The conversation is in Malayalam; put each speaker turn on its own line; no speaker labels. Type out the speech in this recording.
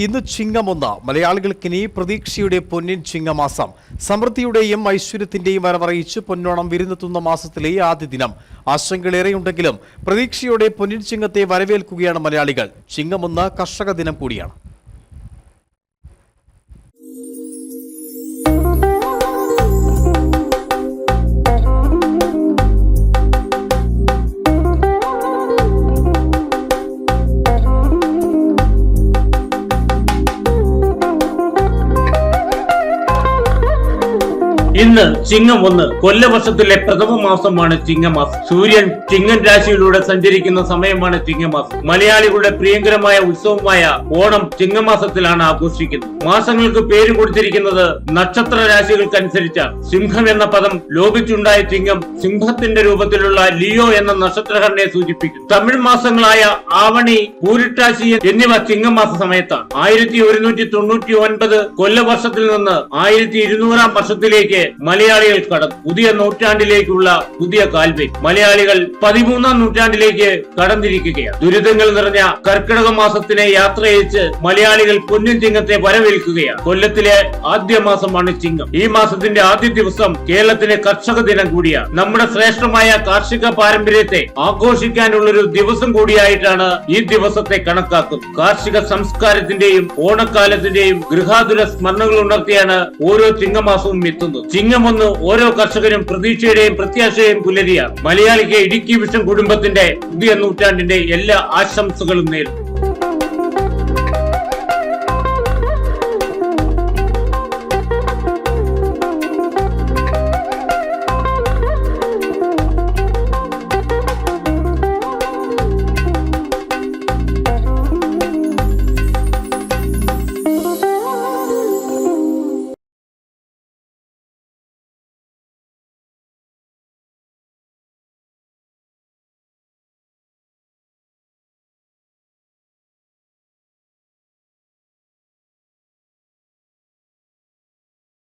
ഇന്ന് ചിങ്ങമൊന്ന്. മലയാളികൾക്കിനി പ്രതീക്ഷയുടെ പൊന്നിൻ ചിങ്ങമാസം. സമൃദ്ധിയുടെയും ഐശ്വര്യത്തിന്റെയും വരവറിയിച്ച് പൊന്നോണം വിരുന്നെത്തുന്ന മാസത്തിലെ ആദ്യ ദിനം. ആശങ്കകളേറെയുണ്ടെങ്കിലും പ്രതീക്ഷയുടെ പൊന്നിൻ ചിങ്ങത്തെ വരവേൽക്കുകയാണ് മലയാളികൾ. ചിങ്ങമൊന്ന് കർഷക ദിനം കൂടിയാണ്.
ഇന്ന് ചിങ്ങം 1. കൊല്ലവർഷത്തിലെ പ്രഥമ മാസമാണ് ചിങ്ങമാസം. സൂര്യൻ ചിങ്ങൻ രാശിയിലൂടെ സഞ്ചരിക്കുന്ന സമയമാണ് ചിങ്ങമാസം. മലയാളികളുടെ പ്രിയങ്കരമായ ഉത്സവമായ ഓണം ചിങ്ങമാസത്തിലാണ് ആഘോഷിക്കുന്നത്. മാസങ്ങൾക്ക് പേര് കൊടുത്തിരിക്കുന്നത് നക്ഷത്ര രാശികൾക്കനുസരിച്ചാണ്. സിംഹം എന്ന പദം ലോപിച്ചുണ്ടായ ചിങ്ങം സിംഹത്തിന്റെ രൂപത്തിലുള്ള ലിയോ എന്ന നക്ഷത്രഘടനയെ സൂചിപ്പിക്കുന്നു. തമിഴ് മാസങ്ങളായ ആവണി, പൂരിട്ടാശി എന്നിവ ചിങ്ങമാസ സമയത്താണ്. 1199 കൊല്ലവർഷത്തിൽ നിന്ന് 1200 വർഷത്തിലേക്ക് മലയാളികൾ കടന്നു. പുതിയ നൂറ്റാണ്ടിലേക്കുള്ള പുതിയ കാൽവെയ്പ്. മലയാളികൾ 13ാം നൂറ്റാണ്ടിലേക്ക് കടന്നിരിക്കുകയാണ്. ദുരിതങ്ങൾ നിറഞ്ഞ കർക്കിടക മാസത്തിനെ യാത്രയച്ച് മലയാളികൾ പൊന്നിൻ ചിങ്ങത്തെ വരവേൽക്കുകയാണ്. കൊല്ലത്തിലെ ആദ്യ മാസമാണ് ചിങ്ങം. ഈ മാസത്തിന്റെ ആദ്യ ദിവസം കേരളത്തിലെ കർഷക ദിനം കൂടിയാണ്. നമ്മുടെ ശ്രേഷ്ഠമായ കാർഷിക പാരമ്പര്യത്തെ ആഘോഷിക്കാനുള്ളൊരു ദിവസം കൂടിയായിട്ടാണ് ഈ ദിവസത്തെ കണക്കാക്കുന്നത്. കാർഷിക സംസ്കാരത്തിന്റെയും ഓണക്കാലത്തിന്റെയും ഗൃഹാതുര സ്മരണകൾ ഉണർത്തിയാണ് ഓരോ ചിങ്ങമാസവും എത്തുന്നത്. ചിങ്ങം 1 ഓരോ കർഷകരും പ്രതീക്ഷയുടെയും പ്രത്യാശയും പുലരിയാണ്. മലയാളിക്ക് ഇടുക്കി വിഷൻ കുടുംബത്തിന്റെ പുതിയ നൂറ്റാണ്ടിന്റെ എല്ലാ ആശംസകളും നേരുന്നു.